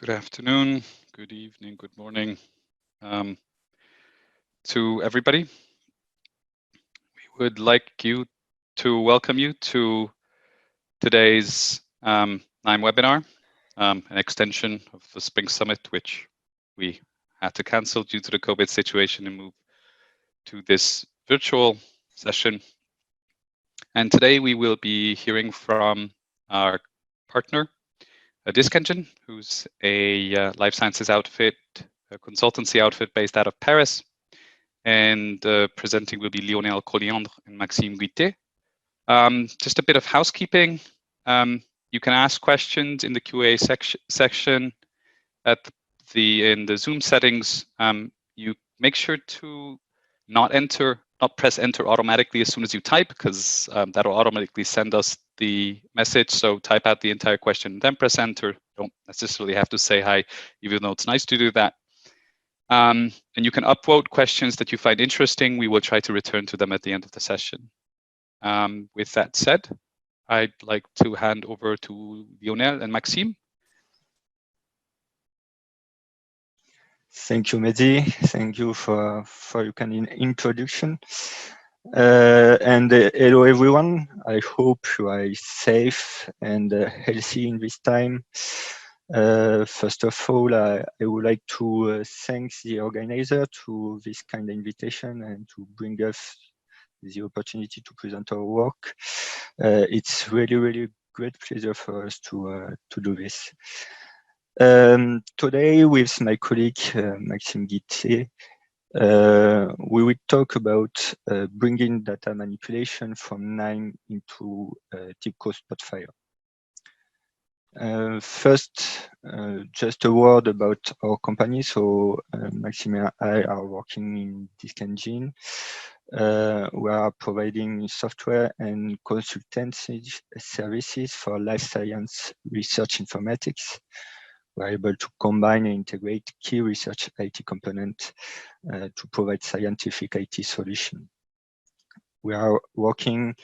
Good afternoon, good evening, good morning to everybody. We would like to welcome you to today's Knime webinar, an extension of the Spring Summit, which we had to cancel due to the COVID situation and move to this virtual session. And today we will be hearing from our partner, DiscEngine, who's a life sciences outfit, a consultancy outfit based out of Paris. And presenting will be Lionel, Colliandre, and Maxime Guitet. Just a bit of housekeeping. You can ask questions in the QA section in the Zoom settings. You make sure to not press enter automatically as soon as you type, because that'll automatically send us the message. So type out the entire question, then press enter. Don't necessarily have to say hi, even though it's nice to do that. And you can upvote questions that you find interesting. We will try to return to them at the end of the session. With that said, I'd like to hand over to Lionel and Maxime. Thank you, Mehdi. Thank you for your kind introduction. And hello, everyone. I hope you are safe and healthy in this time. First of all, I would like to thank the organizer to this kind of invitation and to bring us the opportunity to present our work. It's really great pleasure for us to do this. Today, with my colleague Maxime Guitet, we will talk about bringing data manipulation from Knime into TIBCO Spotfire. First, just a word about our company. So Maxime and I are working in DiscEngine. We are providing software and consultancy services for life science research informatics. We're able to combine and integrate key research IT components to provide scientific IT solutions. We are working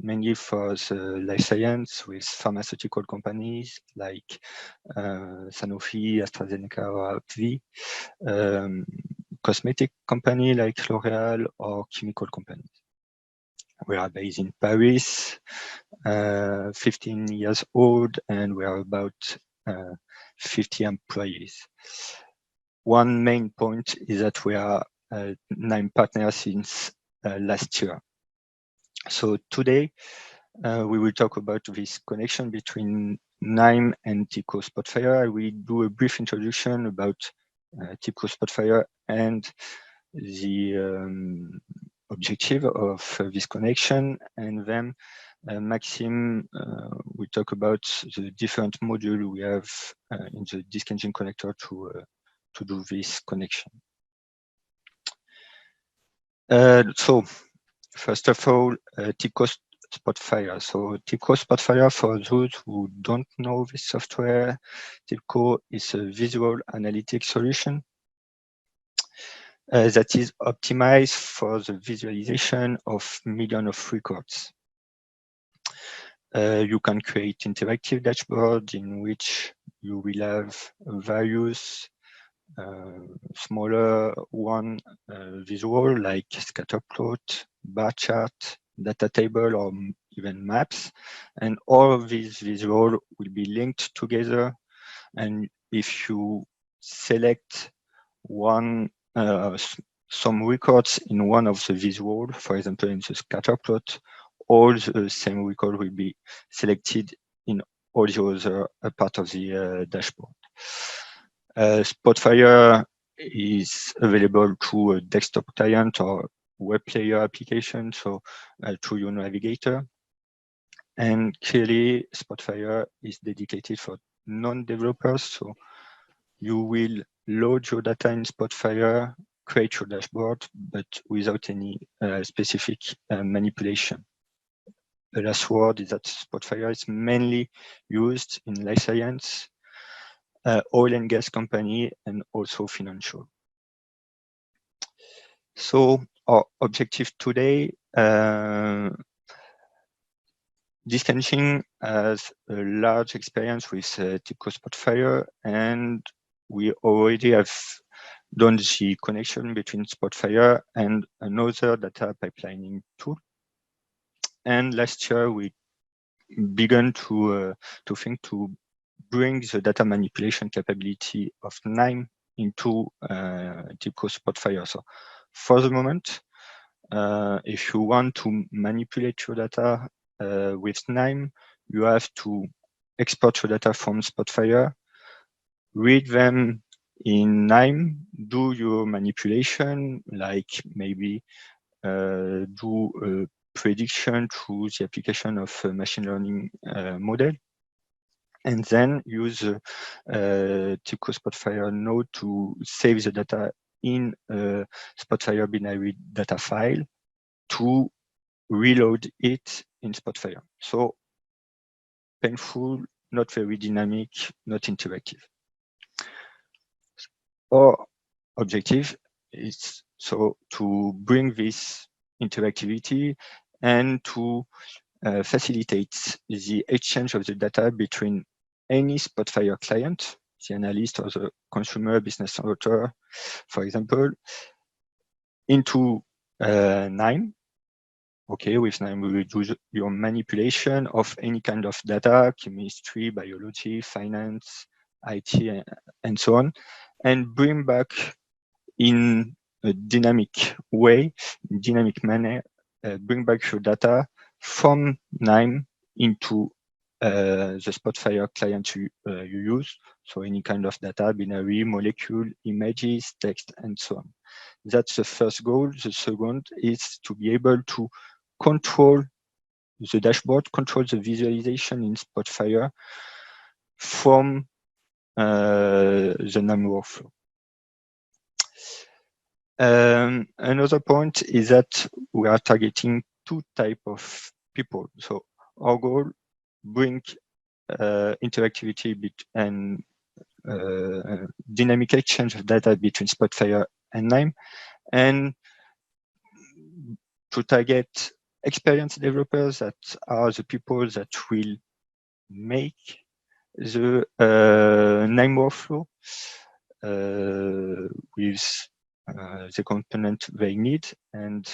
mainly for the life science with pharmaceutical companies like Sanofi, AstraZeneca, or AbbVie, cosmetic company like L'Oreal, or chemical companies. We are based in Paris, 15 years old, and we are about 50 employees. One main point is that we are Knime partners since last year. So today, we will talk about this connection between Knime and TIBCO Spotfire. I will do a brief introduction about TIBCO Spotfire and the objective of this connection, and then Maxime will talk about the different modules we have in the DiscEngine connector to do this connection. So first of all, TIBCO Spotfire. So TIBCO Spotfire, for those who don't know this software, TIBCO is a visual analytics solution that is optimized for the visualization of millions of records. You can create interactive dashboards in which you will have various smaller one visual like scatter plot, bar chart, data table, or even maps. And all of these visuals will be linked together. And if you select one some records in one of the visuals, for example, in the scatter plot, all the same record will be selected in all the other part of the dashboard. Spotfire is available through a desktop client or web player application, so through your navigator. And clearly, Spotfire is dedicated for non-developers, so you will load your data in Spotfire, create your dashboard, but without any specific manipulation. The last word is that Spotfire is mainly used in life science, oil and gas company, and also financial. So our objective today, this engine has a large experience with TIBCO Spotfire, and we already have done the connection between Spotfire and another data pipelining tool. And last year, we began to think to bring the data manipulation capability of Knime into TIBCO Spotfire. So for the moment, if you want to manipulate your data with Knime, you have to export your data from Spotfire, read them in Knime, do your manipulation, like maybe do a prediction through the application of a machine learning model, and then use TIBCO Spotfire node to save the data in a Spotfire binary data file to reload it in Spotfire. So painful, not very dynamic, not interactive. Our objective is so to bring this interactivity and to facilitate the exchange of the data between any Spotfire client, the analyst or the consumer business router, for example, into Knime. Okay, with Knime, we will do your manipulation of any kind of data, chemistry, biology, finance, IT, and so on, and bring back in a dynamic way, dynamic manner, bring back your data from Knime into the Spotfire client you use. So any kind of data, binary, molecule, images, text, and so on. That's the first goal. The second is to be able to control the dashboard, control the visualization in Spotfire from the Knime workflow. Another point is that we are targeting two types of people. So our goal, bring interactivity and dynamic exchange of data between Spotfire and Knime, and to target experienced developers that are the people that will make the Knime workflow with the component they need, and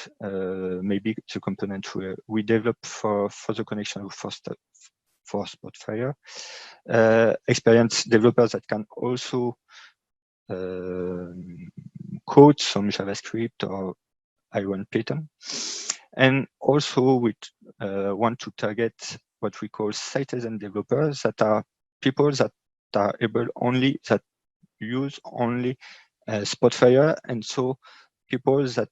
maybe the component we develop for the connection for Spotfire. Experienced developers that can also code some JavaScript or Iron Python. And also we want to target what we call citizen developers, that are people that are able only, that use only Spotfire, and so people that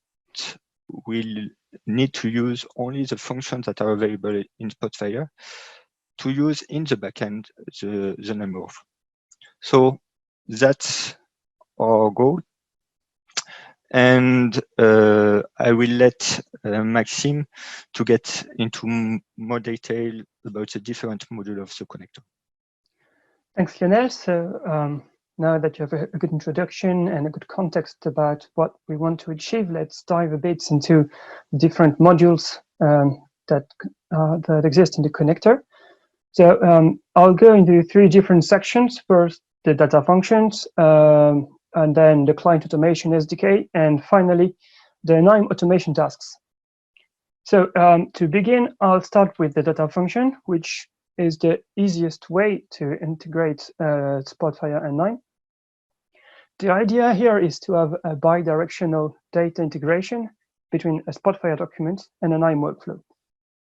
will need to use only the functions that are available in Spotfire to use in the backend the Knime workflow. So that's our goal. And I will let Maxime to get into more detail about the different modules of the connector. Thanks, Lionel. So now that you have a good introduction and a good context about what we want to achieve, let's dive a bit into different modules that exist in the connector. So I'll go into three different sections. First, the data functions, and then the client automation SDK, and finally, the Knime automation tasks. So to begin, I'll start with the data function, which is the easiest way to integrate Spotfire and Knime. The idea here is to have a bidirectional data integration between a Spotfire document and a Knime workflow.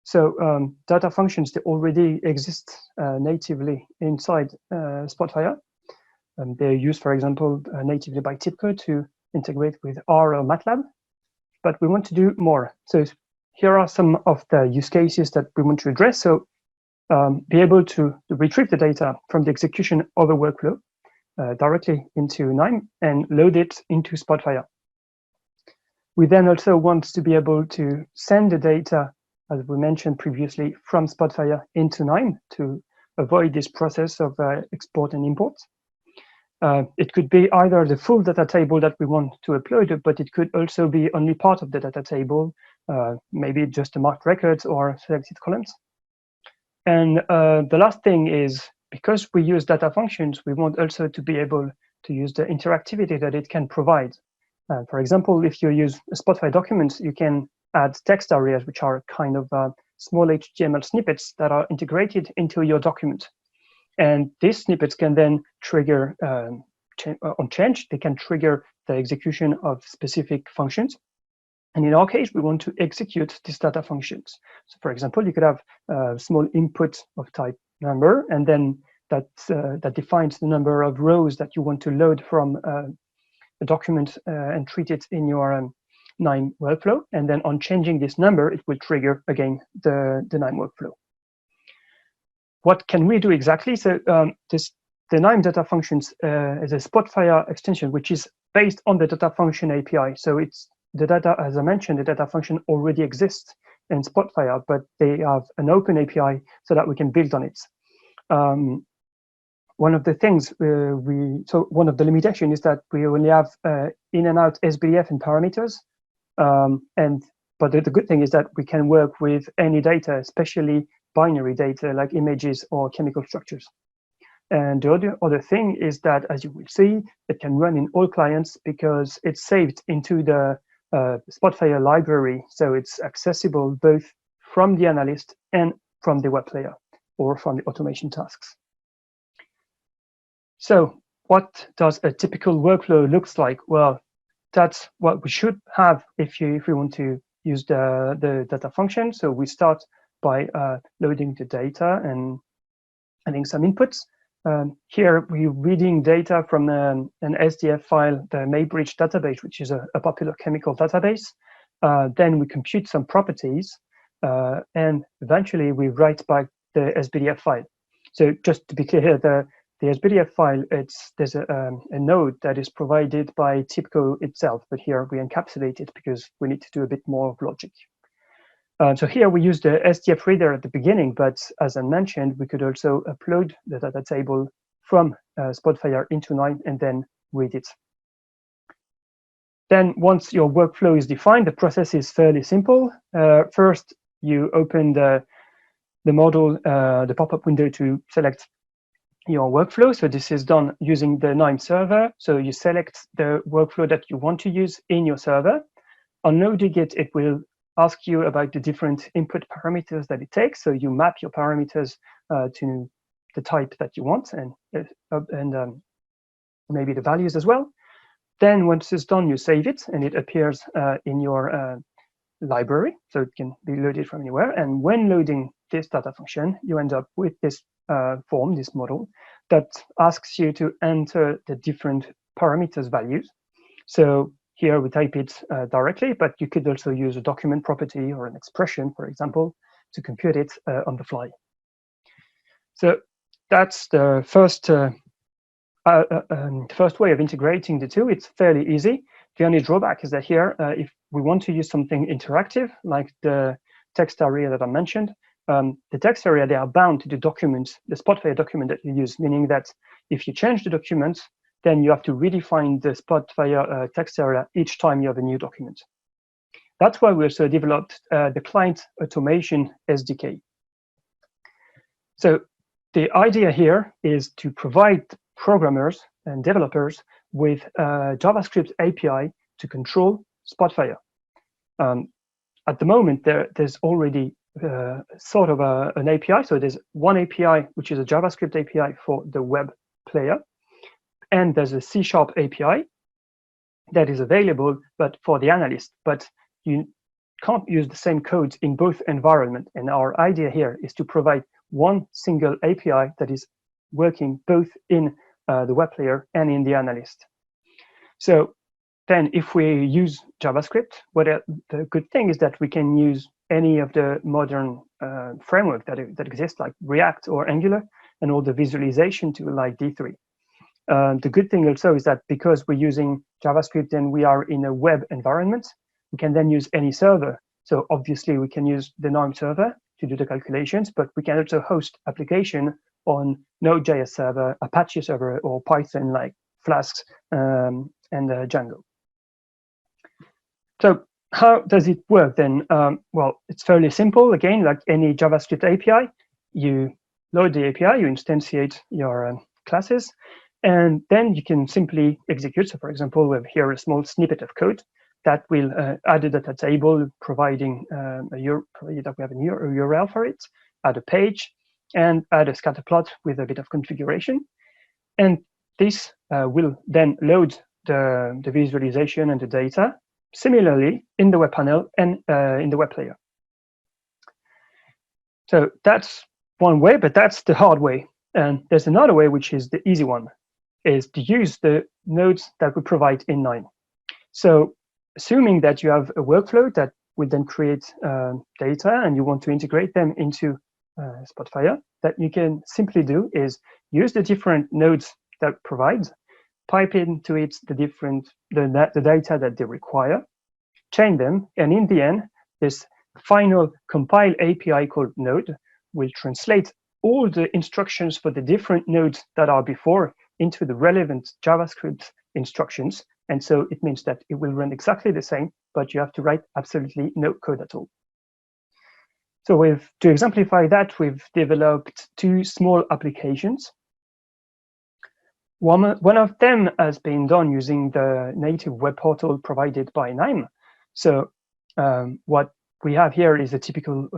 So data functions, they already exist natively inside Spotfire. They're used, for example, natively by TIBCO to integrate with R or MATLAB, but we want to do more. So here are some of the use cases that we want to address. So be able to retrieve the data from the execution of a workflow directly into Knime and load it into Spotfire. We then also want to be able to send the data, as we mentioned previously, from Spotfire into Knime to avoid this process of export and import. It could be either the full data table that we want to upload, but it could also be only part of the data table, maybe just the marked records or selected columns. And the last thing is, because we use data functions, we want also to be able to use the interactivity that it can provide. For example, if you use a Spotfire document, you can add text areas, which are kind of small HTML snippets that are integrated into your document. And these snippets can then trigger, on change, they can trigger the execution of specific functions. And in our case, we want to execute these data functions. So for example, you could have a small input of type number, and then that defines the number of rows that you want to load from a document and treat it in your Knime workflow. And then on changing this number, it will trigger again the Knime workflow. What can we do exactly? So the Knime data functions is a Spotfire extension, which is based on the data function API. So it's the data, as I mentioned, the data function already exists in Spotfire, but they have an open API so that we can build on it. One of the things one of the limitations is that we only have in and out SBDF and parameters. But the good thing is that we can work with any data, especially binary data like images or chemical structures. And the other thing is that, as you will see, it can run in all clients because it's saved into the Spotfire library. So it's accessible both from the analyst and from the web player or from the automation tasks. So what does a typical workflow looks like? Well, that's what we should have if we want to use the data function. So we start by loading the data and adding some inputs. Here we're reading data from an SDF file, the Maybridge database, which is a popular chemical database. Then we compute some properties, and eventually we write back the SBDF file. So just to be clear, the SBDF file, there's a node that is provided by TIBCO itself, but here we encapsulate it because we need to do a bit more of logic. So here we use the SDF reader at the beginning, but as I mentioned, we could also upload the data table from Spotfire into Knime and then read it. Then once your workflow is defined, the process is fairly simple. First, you open the model, the pop-up window to select your workflow. So this is done using the Knime server. So you select the workflow that you want to use in your server. On loading it, it will ask you about the different input parameters that it takes. So you map your parameters to the type that you want and maybe the values as well. Then once it's done, you save it and it appears in your library. So it can be loaded from anywhere. And when loading this data function, you end up with this form, this model, that asks you to enter the different parameters values. So here we type it directly, but you could also use a document property or an expression, for example, to compute it on the fly. So that's the first way of integrating the two. It's fairly easy. The only drawback is that here, if we want to use something interactive, like the text area that I mentioned, the text area, they are bound to the document, the Spotfire document that you use, meaning that if you change the document, then you have to redefine the Spotfire text area each time you have a new document. That's why we also developed the client automation SDK. So the idea here is to provide programmers and developers with a JavaScript API to control Spotfire. At the moment, there's already sort of an API. So there's one API, which is a JavaScript API for the web player. And there's a C# API that is available, but for the analyst. But you can't use the same codes in both environments. And our idea here is to provide one single API that is working both in the web player and in the analyst. So then if we use JavaScript, the good thing is that we can use any of the modern framework that exists, like React or Angular, and all the visualization tool like D3. The good thing also is that because we're using JavaScript and we are in a web environment, we can then use any server. So obviously we can use the Knime server to do the calculations, but we can also host application on Node.js server, Apache server, or Python like Flask and Django. So how does it work then? Well, it's fairly simple. Again, like any JavaScript API, you load the API, you instantiate your classes, and then you can simply execute. So for example, we have here a small snippet of code that will add a data table, providing provided that we have a URL for it, add a page, and add a scatter plot with a bit of configuration. And this will then load the visualization and the data similarly in the web panel and in the web player. So that's one way, but that's the hard way. And there's another way, which is the easy one, is to use the nodes that we provide in Knime. So assuming that you have a workflow that will then create data and you want to integrate them into Spotfire, that you can simply do is use the different nodes that it provides, pipe into it the data that they require, chain them, and in the end, this final compile API called node will translate all the instructions for the different nodes that are before into the relevant JavaScript instructions. And so it means that it will run exactly the same, but you have to write absolutely no code at all. So to exemplify that, we've developed two small applications. One of them has been done using the native web portal provided by Knime. So what we have here is a typical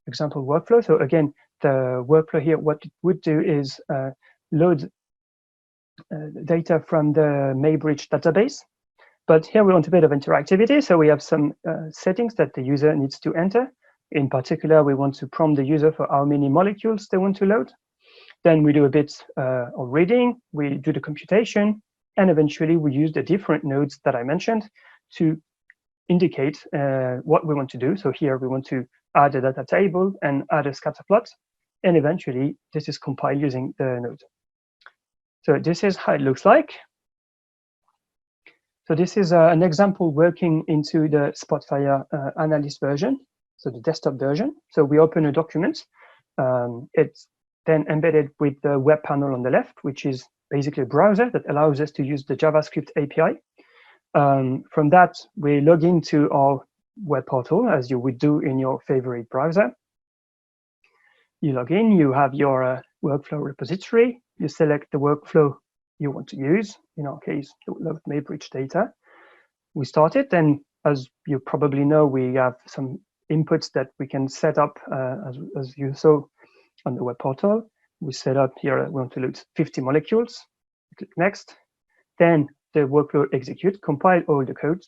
example workflow. So again, the workflow here, what it would do is load data from the Maybridge database. But here we want a bit of interactivity. So we have some settings that the user needs to enter. In particular, we want to prompt the user for how many molecules they want to load. Then we do a bit of reading, we do the computation, and eventually we use the different nodes that I mentioned to indicate what we want to do. So here we want to add a data table and add a scatter plot, and eventually this is compiled using the node. So this is how it looks like. So this is an example working into the Spotfire analyst version, so the desktop version. So we open a document. It's then embedded with the web panel on the left, which is basically a browser that allows us to use the JavaScript API. From that, we log into our web portal, as you would do in your favorite browser. You log in, you have your workflow repository, you select the workflow you want to use, in our case, the load Maybridge data. We start it, and as you probably know, we have some inputs that we can set up as you saw on the web portal. We set up here, we want to load 50 molecules. Click next. Then the workflow executes, compile all the code,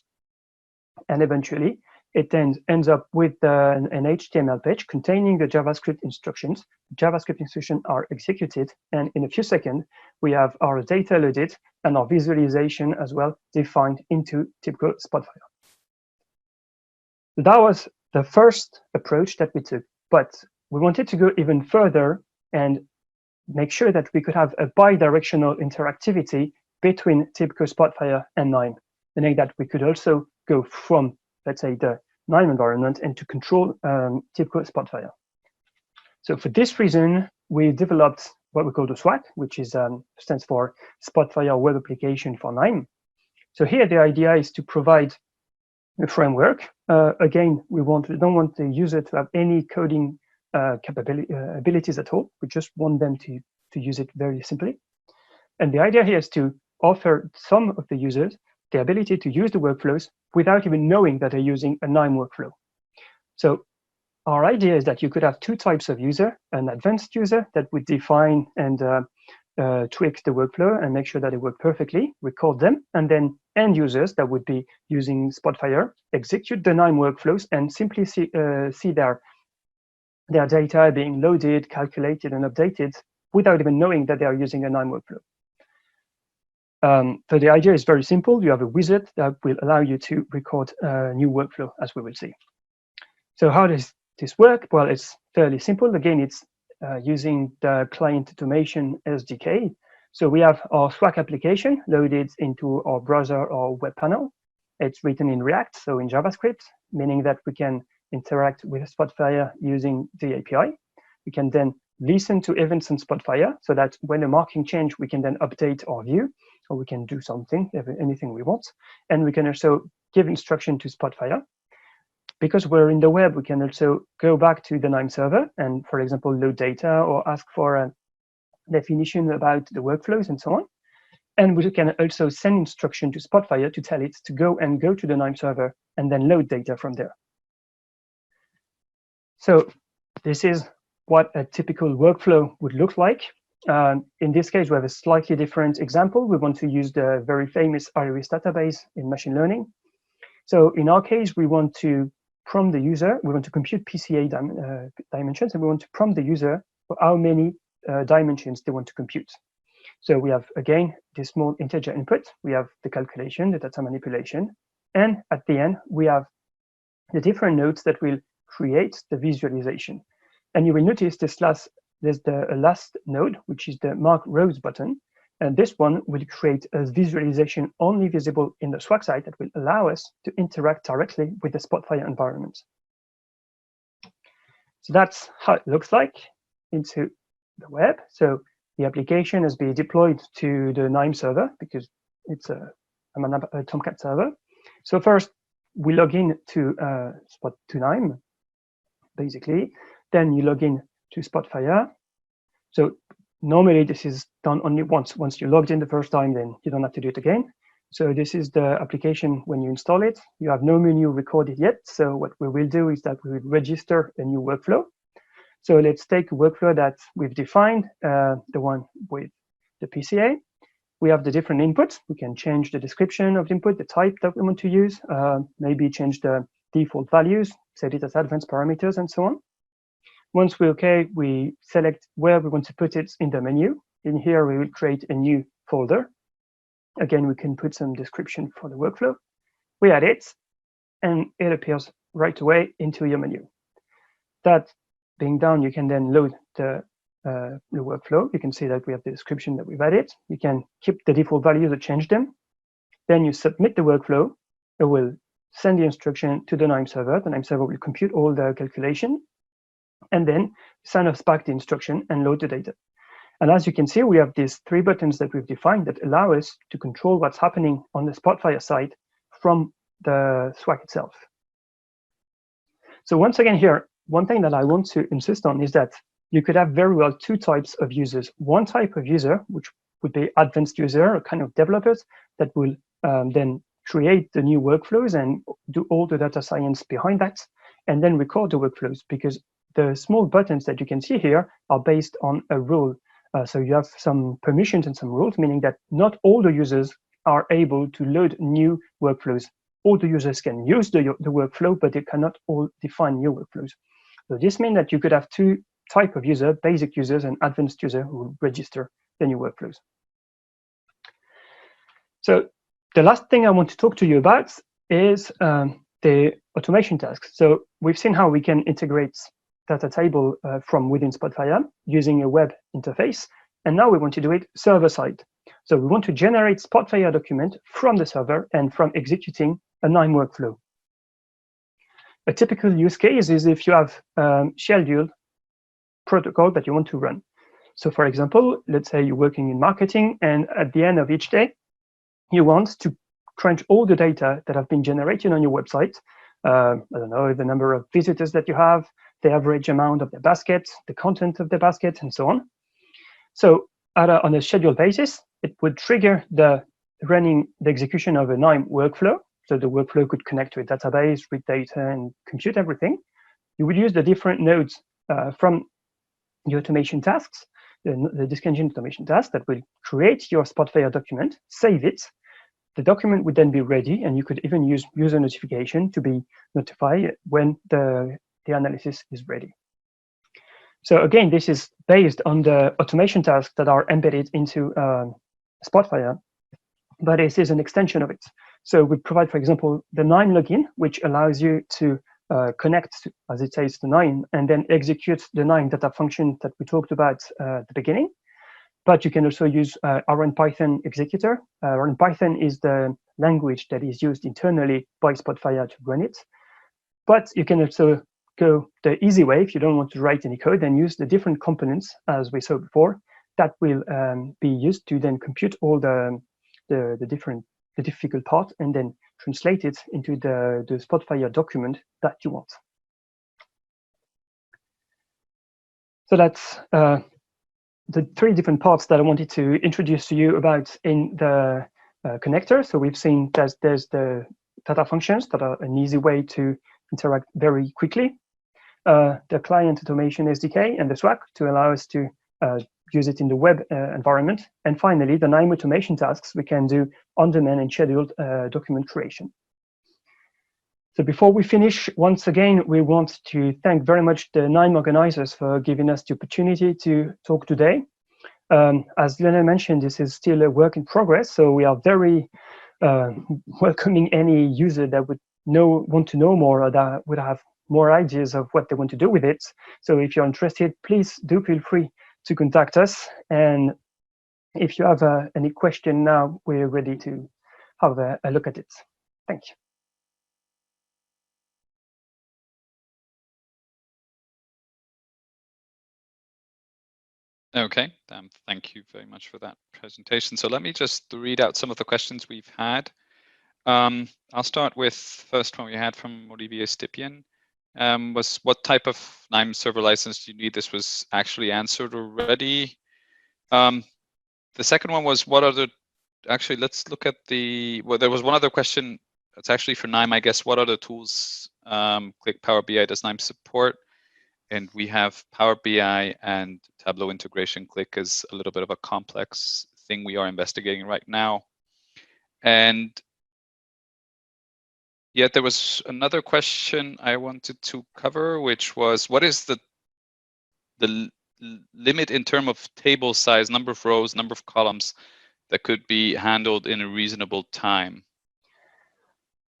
and eventually it then ends up with an HTML page containing the JavaScript instructions. The JavaScript instructions are executed, and in a few seconds, we have our data loaded and our visualization as well defined into TIBCO Spotfire. That was the first approach that we took, but we wanted to go even further and make sure that we could have a bi-directional interactivity between TIBCO Spotfire and Knime, meaning that we could also go from, let's say, the Knime environment and to control TIBCO Spotfire. So for this reason, we developed what we call the SWAC, which is stands for Spotfire Web Application for Knime. So here the idea is to provide a framework. Again, we don't want the user to have any coding abilities at all. We just want them to use it very simply. And the idea here is to offer some of the users the ability to use the workflows without even knowing that they're using a Knime workflow. So our idea is that you could have two types of user: an advanced user that would define and tweak the workflow and make sure that it works perfectly, record them, and then end users that would be using Spotfire, execute the Knime workflows, and simply see their data being loaded, calculated, and updated without even knowing that they are using a Knime workflow. So the idea is very simple. You have a wizard that will allow you to record a new workflow, as we will see. So how does this work? Well, it's fairly simple. Again, it's using the client automation SDK. So we have our SWAC application loaded into our browser or web panel. It's written in React, so in JavaScript, meaning that we can interact with Spotfire using the API. We can then listen to events on Spotfire so that when a marking change, we can then update our view, or we can do something, anything we want. And we can also give instruction to Spotfire. because we're in the web, we can also go back to the Knime server and, for example, load data or ask for a definition about the workflows and so on. And we can also send instruction to Spotfire to tell it to go to the Knime server and then load data from there. So this is what a typical workflow would look like. In this case, we have a slightly different example. We want to use the very famous iris database in machine learning. So in our case, we want to prompt the user. We want to compute PCA dimensions, and we want to prompt the user for how many dimensions they want to compute. So we have, again, this small integer input. We have the calculation, the data manipulation. And at the end, we have the different nodes that will create the visualization. And you will notice there's the last node, which is the mark rows button. And this one will create a visualization only visible in the Swag site that will allow us to interact directly with the Spotfire environment. So that's how it looks like into the web. So the application has been deployed to the Knime server because it's a Tomcat server. So first, we log in to Knime, basically. Then you log in to Spotfire. So normally this is done only once. Once you logged in the first time, then you don't have to do it again. So this is the application when you install it. You have no menu recorded yet. So what we will do is that we will register a new workflow. So let's take a workflow that we've defined, the one with the PCA. We have the different inputs. We can change the description of the input, the type that we want to use, maybe change the default values, set it as advanced parameters, and so on. Once we're OK, we select where we want to put it in the menu. In here, we will create a new folder. Again, we can put some description for the workflow. We add it, and it appears right away into your menu. That being done, you can then load the workflow. You can see that we have the description that we've added. You can keep the default values or change them. Then you submit the workflow. It will send the instruction to the Knime server. The Knime server will compute all the calculation, and then send us back the instruction and load the data. And as you can see, we have these 3 buttons that we've defined that allow us to control what's happening on the Spotfire side from the Swag itself. So once again here, one thing that I want to insist on is that you could have very well 2 types of users. One type of user, which would be advanced user, or kind of developers, that will then create the new workflows and do all the data science behind that, and then record the workflows, because the small buttons that you can see here are based on a rule. So you have some permissions and some rules, meaning that not all the users are able to load new workflows. All the users can use the workflow, but they cannot all define new workflows. So this means that you could have 2 types of user, basic users and advanced user, who register the new workflows. So the last thing I want to talk to you about is the automation tasks. So we've seen how we can integrate data table from within Spotfire using a web interface. And now we want to do it server-side. So we want to generate Spotfire document from the server and from executing a Knime workflow. A typical use case is if you have scheduled protocol that you want to run. So for example, let's say you're working in marketing, and at the end of each day, you want to crunch all the data that have been generated on your website. I don't know, the number of visitors that you have, the average amount of the basket, the content of the basket, and so on. So on a scheduled basis, it would trigger the execution of a Knime workflow. So the workflow could connect to a database, read data, and compute everything. You would use the different nodes from the automation tasks, the disk engine automation task that will create your Spotfire document, save it. The document would then be ready, and you could even use user notification to be notified when the analysis is ready. So again, this is based on the automation tasks that are embedded into Spotfire, but this is an extension of it. So we provide, for example, the Knime login, which allows you to connect, as it says, to Knime, and then execute the Knime data function that we talked about at the beginning. But you can also use run Python executor. Run Python is the language that is used internally by Spotfire to run it. But you can also go the easy way if you don't want to write any code, and use the different components, as we saw before, that will be used to then compute all the difficult part, and then translate it into the Spotfire document that you want. So that's the 3 different parts that I wanted to introduce to you about in the connector. So we've seen that there's the data functions that are an easy way to interact very quickly, the client automation SDK and the Swag to allow us to use it in the web environment. And finally, the Knime automation tasks we can do on-demand and scheduled document creation. So before we finish, once again, we want to thank very much the Knime organizers for giving us the opportunity to talk today. As Lionel mentioned, this is still a work in progress, so we are very welcoming any user that would want to know more or that would have more ideas of what they want to do with it. So if you're interested, please do feel free to contact us. And if you have any question now, we're ready to have a look at it. Thank you. Okay, thank you very much for that presentation. So let me just read out some of the questions we've had. I'll start with first one we had from Olivier Stipien. Was what type of Knime server license do you need? This was actually answered already. The second one was what are the, actually let's look at the, well, there was one other question that's actually for Knime, I guess. What other tools, Click Power BI does Knime support? And we have Power BI and Tableau integration. Click is a little bit of a complex thing we are investigating right now. And yet there was another question I wanted to cover, which was what is the limit in terms of table size, number of rows, number of columns that could be handled in a reasonable time?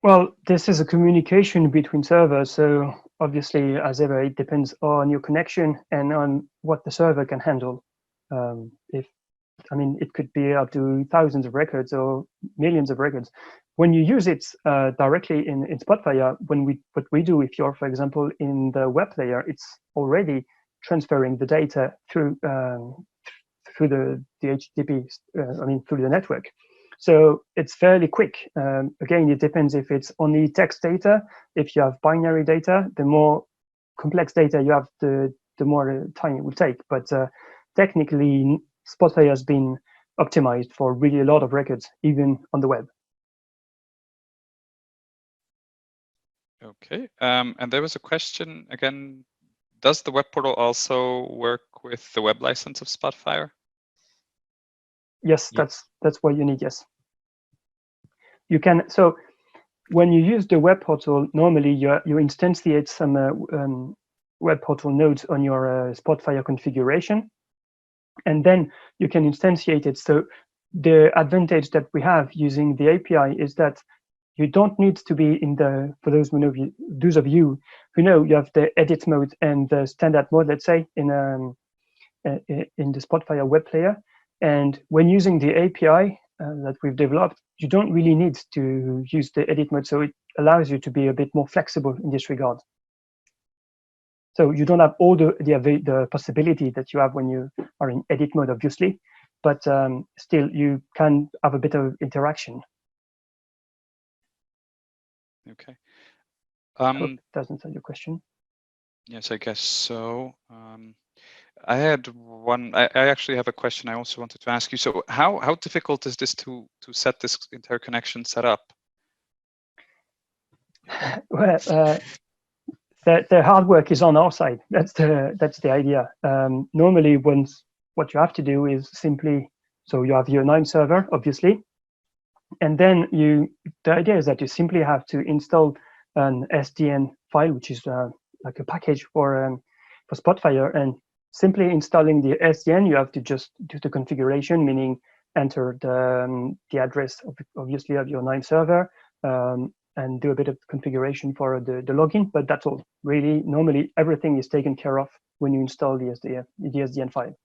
Well, this is a communication between servers, so obviously, as ever, it depends on your connection and on what the server can handle. It could be up to thousands of records or millions of records. When you use it directly in Spotfire, what we do, if you're, for example, in the web layer, it's already transferring the data through the HTTP, through the network. So it's fairly quick. Again, it depends if it's only text data. If you have binary data, the more complex data you have, the more time it will take. But technically, Spotfire has been optimized for really a lot of records, even on the web. Okay, and there was a question again, does the web portal also work with the web license of Spotfire? Yes, that's what you need, yes. You can, so when you use the web portal, normally you instantiate some web portal nodes on your Spotfire configuration, and then you can instantiate it. So the advantage that we have using the API is that you don't need to be in the, for those of you who know, you have the edit mode and the standard mode, let's say, in the Spotfire web player. And when using the API that we've developed, you don't really need to use the edit mode. So it allows you to be a bit more flexible in this regard. So you don't have all the possibility that you have when you are in edit mode, obviously, but still you can have a bit of interaction. Okay. I hope that doesn't answer your question. Yes, I guess so. I had one. I actually have a question I also wanted to ask you. So how difficult is this to set this interconnection set up? Well, the hard work is on our side. That's the idea. Normally, what you have to do is simply, so you have your Knime server, obviously, and then the idea is that you simply have to install an SDN file, which is like a package for Spotfire, and simply installing the SDN, you have to just do the configuration, meaning enter the address, obviously, of your Knime server, and do a bit of configuration for the login, but that's all. Really, normally, everything is taken care of when you install the SDN file.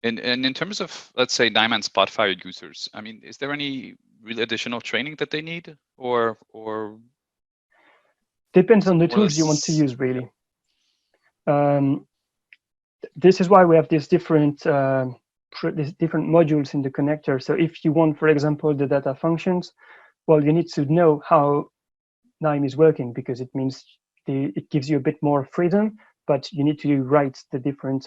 And in terms of, let's say, Knime and Spotfire users, I mean, is there any real additional training that they need, or depends on the tools you want to use, really. This is why we have these different modules in the connector. So if you want, for example, the data functions, well, you need to know how Knime is working, because it means it gives you a bit more freedom, but you need to write the different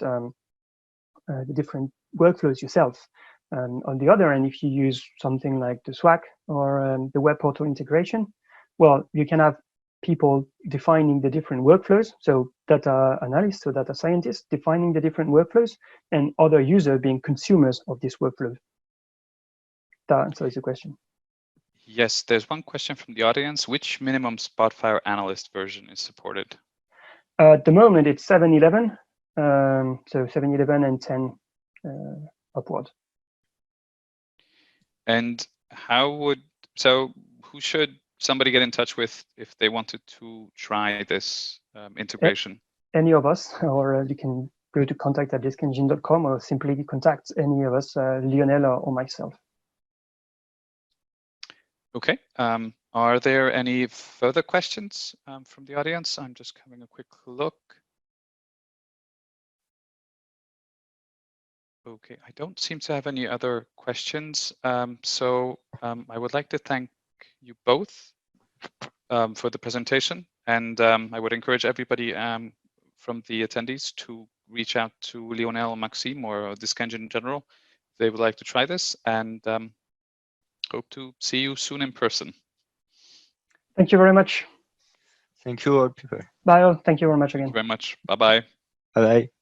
workflows yourself. On the other end, if you use something like the SWAC or the web portal integration, well, you can have people defining the different workflows. So data analysts or data scientists defining the different workflows, and other users being consumers of this workflow. That answers the question. Yes, there's one question from the audience. Which minimum Spotfire analyst version is supported? At the moment, it's 7.11. So 7.11 and 10 upward. And who should somebody get in touch with if they wanted to try this integration? Any of us, or you can go to contact@discengine.com or simply contact any of us, Lionel or myself. Okay. Are there any further questions from the audience? I'm just having a quick look. Okay, I don't seem to have any other questions. So I would like to thank you both for the presentation, and I would encourage everybody from the attendees to reach out to Lionel, Maxime, or Discengine in general if they would like to try this, and hope to see you soon in person. Thank you very much. Thank you all people. Bye all. Thank you very much again. Thank you very much. Bye-bye. Bye-bye.